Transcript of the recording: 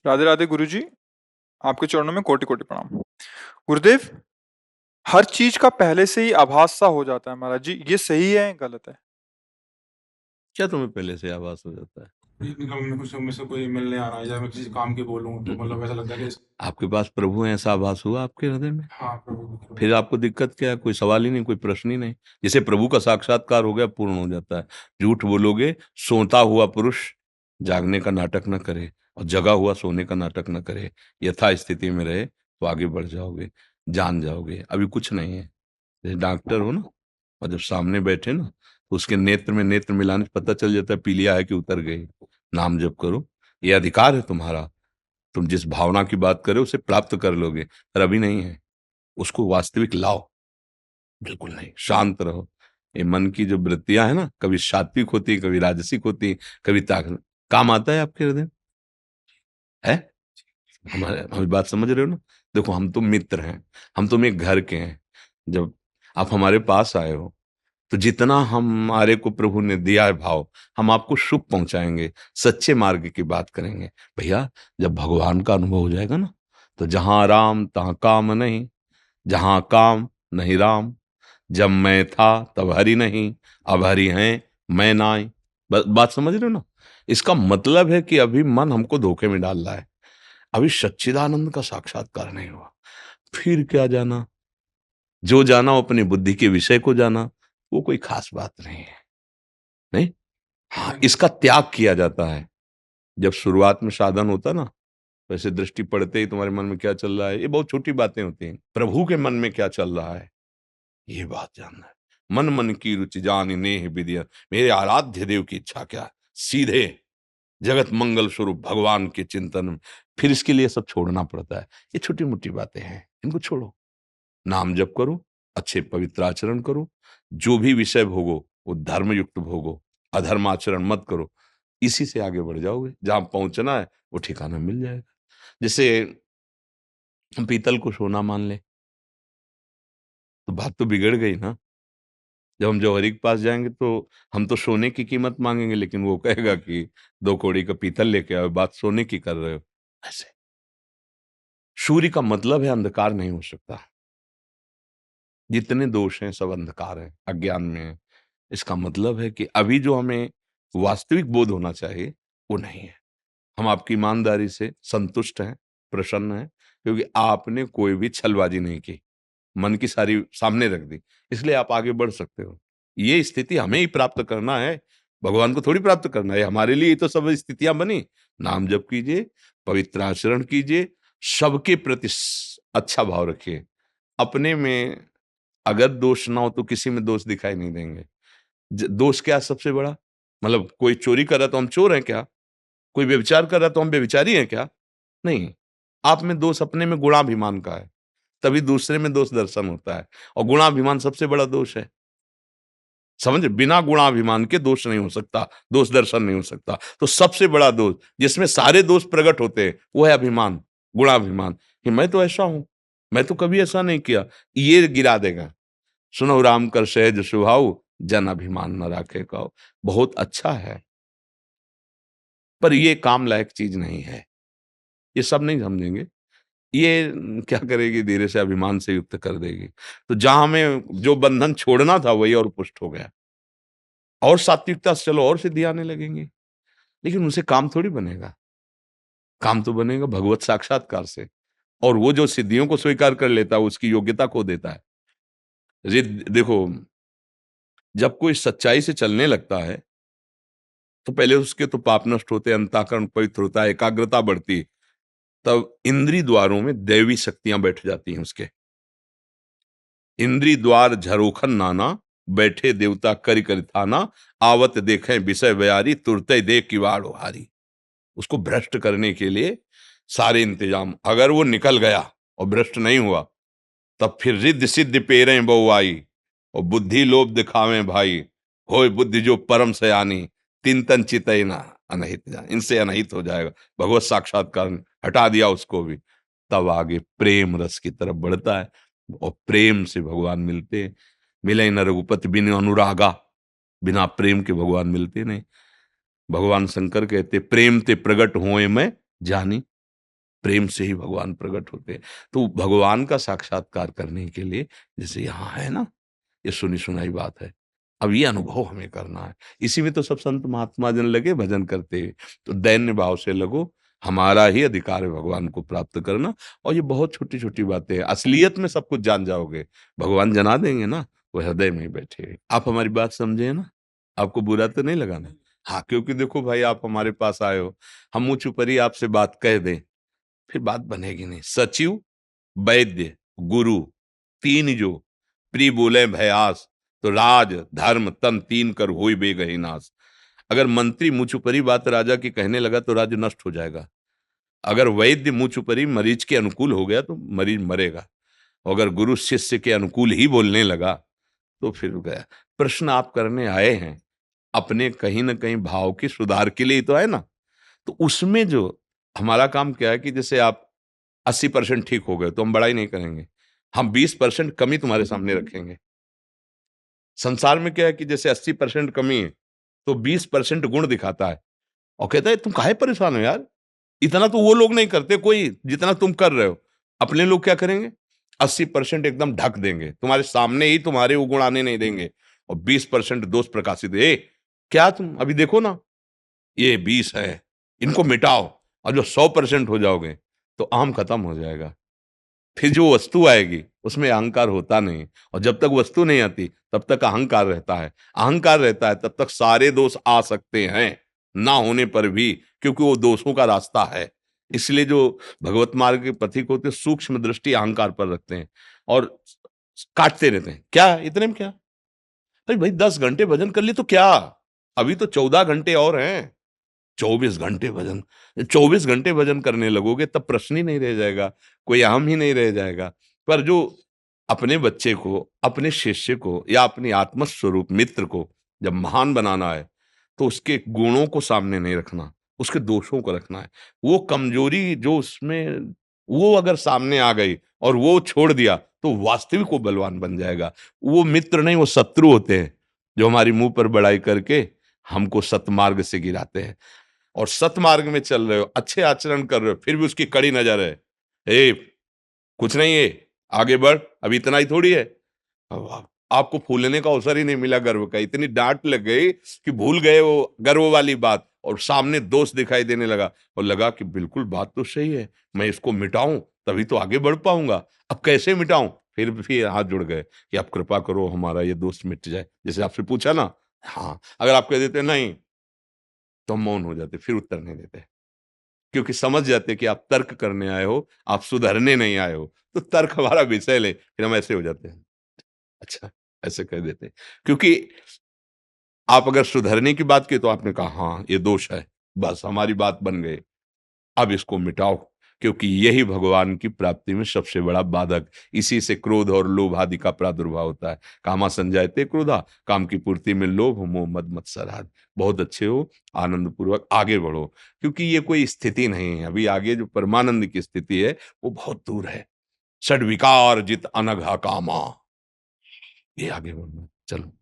राधे राधे गुरुजी। आपके चरणों में कोटि कोटि प्रणाम। गुरुदेव, हर चीज का पहले से ही आभास सा हो जाता है महाराज जी, ये सही है गलत है? क्या तुम्हें पहले से आभास हो जाता है? निगम में कुछ में से कोई मिलने आ रहा है या मैं किसी काम की बोलूं तो मतलब ऐसा लगता है कि आपके पास प्रभु है, ऐसा आभास हुआ आपके हृदय में? हाँ प्रभु फिर आपको दिक्कत क्या है? कोई सवाल ही नहीं, कोई प्रश्न ही नहीं। जिसे प्रभु का साक्षात्कार हो गया, पूर्ण हो जाता है। झूठ बोलोगे, सोता हुआ पुरुष जागने का नाटक न करे और जगा हुआ सोने का नाटक न करे। यथा स्थिति में रहे तो आगे बढ़ जाओगे, जान जाओगे। अभी कुछ नहीं है। जैसे डॉक्टर हो ना, और जब सामने बैठे ना, तो उसके नेत्र में नेत्र मिलाने से पता चल जाता है पीलिया है कि उतर गई। नाम जप करो, ये अधिकार है तुम्हारा। तुम जिस भावना की बात करे उसे प्राप्त कर लोगे, पर अभी नहीं है। उसको वास्तविक लाओ। बिल्कुल नहीं, शांत रहो। ये मन की जो वृत्तियां है ना, कभी सात्विक होती, कभी राजसिक होती, कभी काम आता है आपके हृदय में? है? हमारे हमारी बात समझ रहे हो ना? देखो, हम तो मित्र हैं, हम तुम एक घर के हैं। जब आप हमारे पास आए हो, तो जितना हमारे को प्रभु ने दिया है भाव, हम आपको सुख पहुंचाएंगे, सच्चे मार्ग की बात करेंगे। भैया, जब भगवान का अनुभव हो जाएगा ना, तो जहां राम तहां काम नहीं, जहां काम नहीं राम। जब मैं था तब हरि नहीं, अब हरि हैं मैं नाई। बात समझ रहे हो ना? इसका मतलब है कि अभी मन हमको धोखे में डाल रहा है। अभी सच्चिदानंद का साक्षात्कार नहीं हुआ। फिर क्या जाना? जो जाना वो अपनी बुद्धि के विषय को जाना, वो कोई खास बात नहीं है। नहीं, हाँ, इसका त्याग किया जाता है। जब शुरुआत में साधन होता ना, वैसे दृष्टि पड़ते ही तुम्हारे मन में क्या चल रहा है, ये बहुत छोटी बातें होती हैं। प्रभु के मन में क्या चल रहा है, ये बात जानना है। मन मन की रुचि जान नेह विधिय, मेरे आराध्य देव की इच्छा क्या है, सीधे जगत मंगल स्वरूप भगवान के चिंतन में। फिर इसके लिए सब छोड़ना पड़ता है। ये छोटी मोटी बातें हैं, इनको छोड़ो। नाम जप करो, अच्छे पवित्र आचरण करो, जो भी विषय भोगो वो धर्म युक्त भोगो, अधर्म आचरण मत करो। इसी से आगे बढ़ जाओगे, जहां पहुंचना है वो ठिकाना मिल जाएगा। जैसे हम पीतल को सोना मान ले, तो बात तो बिगड़ गई ना। जब हम जौहरी के पास जाएंगे तो हम तो सोने की कीमत मांगेंगे, लेकिन वो कहेगा कि 2 कौड़ी का पीतल लेके आओ, बात सोने की कर रहे हो। ऐसे सूर्य का मतलब है अंधकार नहीं हो सकता। जितने दोष हैं सब अंधकार है, अज्ञान में है। इसका मतलब है कि अभी जो हमें वास्तविक बोध होना चाहिए वो नहीं है। हम आपकी ईमानदारी से संतुष्ट हैं, प्रसन्न हैं, क्योंकि आपने कोई भी छलबाजी नहीं की, मन की सारी सामने रख दी, इसलिए आप आगे बढ़ सकते हो। ये स्थिति हमें ही प्राप्त करना है, भगवान को थोड़ी प्राप्त करना है। हमारे लिए ही तो सब स्थितियां बनी। नाम जप कीजिए, पवित्र आचरण कीजिए, सबके प्रति अच्छा भाव रखिए। अपने में अगर दोष ना हो तो किसी में दोष दिखाई नहीं देंगे। दोष क्या है सबसे बड़ा? मतलब कोई चोरी कर रहा तो हम चोर हैं क्या? कोई व्यभिचार कर रहा तो हम व्यभिचारी हैं क्या? नहीं। आप में दोष अपने में गुणाभिमान का है, तभी दूसरे में दोष दर्शन होता है। और गुणाभिमान सबसे बड़ा दोष है। समझ, बिना गुणाभिमान के दोष नहीं हो सकता, दोष दर्शन नहीं हो सकता। तो सबसे बड़ा दोष जिसमें सारे दोष प्रकट होते हैं वो है अभिमान, गुणाभिमान, कि मैं तो ऐसा हूं, मैं तो कभी ऐसा नहीं किया। ये गिरा देगा। सुनो राम कर सहज स्वभाव, जन अभिमान न राखे कहो। बहुत अच्छा है, पर ये काम लायक चीज नहीं है। ये सब नहीं समझेंगे। ये क्या करेगी, धीरे से अभिमान से युक्त कर देगी। तो जहां हमें जो बंधन छोड़ना था वही और पुष्ट हो गया। और सात्विकता से चलो और सिद्धि आने लगेंगी, लेकिन उनसे काम थोड़ी बनेगा। काम तो बनेगा भगवत साक्षात्कार से। और वो जो सिद्धियों को स्वीकार कर लेता है उसकी योग्यता खो देता है। देखो, जब कोई सच्चाई से चलने लगता है तो पहले उसके तो पाप नष्ट होते हैं, अंतःकरण पवित्र होता है, एकाग्रता बढ़ती, तब इंद्री द्वारों में दैवी शक्तियां बैठ जाती हैं उसके। इंद्री द्वार झरोखन नाना, बैठे देवता करि करि थाना, आवत देखें विषय बयारी, तुरते देख किवाड़ हारी। उसको भ्रष्ट करने के लिए सारे इंतजाम, अगर वो निकल गया और भ्रष्ट नहीं हुआ, तब फिर रिद्ध सिद्ध पेरें बहुआई, और बुद्धि लोभ दिखावें भाई, होय बुद्धि जो परम सयानी, तीन तन चितई ना अनहित जान। इनसे अनहित हो जाएगा। भगवत साक्षात्कार ने हटा दिया उसको भी, तब आगे प्रेम रस की तरफ बढ़ता है। और प्रेम से भगवान मिलते हैं। मिले न रघुपति बिन अनुरागा, बिना प्रेम के भगवान मिलते नहीं। भगवान शंकर कहते प्रेम ते प्रगट होए मैं जानी। प्रेम से ही भगवान प्रकट होते हैं। तो भगवान का साक्षात्कार करने के लिए जैसे यहाँ है ना, ये सुनी सुनाई बात है, अब ये अनुभव हमें करना है। इसी में तो सब संत महात्मा जन लगे भजन करते हुए। तो दैन्य भाव से लगो, हमारा ही अधिकार है भगवान को प्राप्त करना। और ये बहुत छोटी छोटी बातें हैं, असलियत में सब कुछ जान जाओगे, भगवान जना देंगे ना, वो हृदय में ही बैठे हैं। आप हमारी बात समझे ना, आपको बुरा तो नहीं लगाना। हाँ, क्योंकि देखो भाई, आप हमारे पास आए हो, हम मुँह छुपरी आपसे बात कह दें, फिर बात बनेगी नहीं। सचिव, वैद्य, गुरु, तीन जो प्री बोले भयास, तो राज धर्म तन तीन कर होई बेगहि नाश। अगर मंत्री मुँह छुपरी बात राजा की कहने लगा तो राज्य नष्ट हो जाएगा। अगर वैद्य मुँह छुपरी मरीज के अनुकूल हो गया तो मरीज मरेगा। अगर गुरु शिष्य के अनुकूल ही बोलने लगा तो फिर गया। प्रश्न आप करने आए हैं अपने कहीं ना कहीं भाव के सुधार के लिए ही तो है ना। तो उसमें जो हमारा काम क्या है कि जैसे आप 80% ठीक हो गए तो हम बड़ाई नहीं करेंगे, हम 20% कमी तुम्हारे सामने रखेंगे। संसार में क्या है कि जैसे 80% कमी है तो 20% गुण दिखाता है और कहता है तुम काहे परेशान हो यार, इतना तो वो लोग नहीं करते कोई जितना तुम कर रहे हो। अपने लोग क्या करेंगे, 80% एकदम ढक देंगे, तुम्हारे सामने ही तुम्हारे वो गुण आने नहीं देंगे और 20% दोष प्रकाशित। ए क्या तुम अभी देखो ना, ये 20 है, इनको मिटाओ और जो 100% हो जाओगे तो आम खत्म हो जाएगा। फिर जो वस्तु आएगी उसमें अहंकार होता नहीं, और जब तक वस्तु नहीं आती तब तक अहंकार रहता है। अहंकार रहता है तब तक सारे दोष आ सकते हैं ना होने पर भी, क्योंकि वो दोषों का रास्ता है। इसलिए जो भगवत मार्ग के पथिक होते हैं सूक्ष्म दृष्टि अहंकार पर रखते हैं और काटते रहते हैं। क्या इतने में क्या, अरे भाई 10 घंटे भजन कर लिए तो क्या, अभी तो 14 घंटे और हैं। 24 घंटे भजन, 24 घंटे भजन करने लगोगे तब प्रश्न ही नहीं रह जाएगा, कोई अहम ही नहीं रह जाएगा। पर जो अपने बच्चे को, अपने शिष्य को या अपनी आत्मस्वरूप मित्र को जब महान बनाना है तो उसके गुणों को सामने नहीं रखना, उसके दोषों को रखना है। वो कमजोरी जो उसमें वो अगर सामने आ गई और वो छोड़ दिया तो वास्तविक वो बलवान बन जाएगा। वो मित्र नहीं, वो शत्रु होते हैं जो हमारी मुंह पर बड़ाई करके हमको सतमार्ग से गिराते हैं। और सतमार्ग में चल रहे हो, अच्छे आचरण कर रहे हो, फिर भी उसकी कड़ी नजर है, ए कुछ नहीं है, आगे बढ़, अभी इतना ही थोड़ी है। अब आपको फूलने का अवसर ही नहीं मिला गर्व का, इतनी डांट लग गई कि भूल गए वो गर्व वाली बात और सामने दोष दिखाई देने लगा और लगा कि बिल्कुल बात तो सही है, मैं इसको मिटाऊं तभी तो आगे बढ़ पाऊंगा। अब कैसे मिटाऊं, फिर हाथ जुड़ गए कि आप कृपा करो हमारा ये दोष मिट जाए। जैसे आपसे पूछा ना, हाँ, अगर आप कह देते नहीं तो हम मौन हो जाते, फिर उत्तर नहीं देते, क्योंकि समझ जाते कि आप तर्क करने आए हो, आप सुधरने नहीं आए हो। तो तर्क हमारा विषय ले, फिर हम ऐसे हो जाते हैं, अच्छा, ऐसे कह देते हैं। क्योंकि आप अगर सुधरने की बात की तो आपने कहा हाँ ये दोष है, बस हमारी बात बन गई, अब इसको मिटाओ, क्योंकि यही भगवान की प्राप्ति में सबसे बड़ा बाधक। इसी से क्रोध और लोभ आदि का प्रादुर्भाव होता है। कामा संजायते क्रोधा, काम की पूर्ति में लोभ मोह मद मत्सर आदि। बहुत अच्छे हो, आनंद पूर्वक आगे बढ़ो, क्योंकि ये कोई स्थिति नहीं है। अभी आगे जो परमानंद की स्थिति है वो बहुत दूर है। षड विकार जित अनघा कामा, ये आगे बढ़ना, चलो।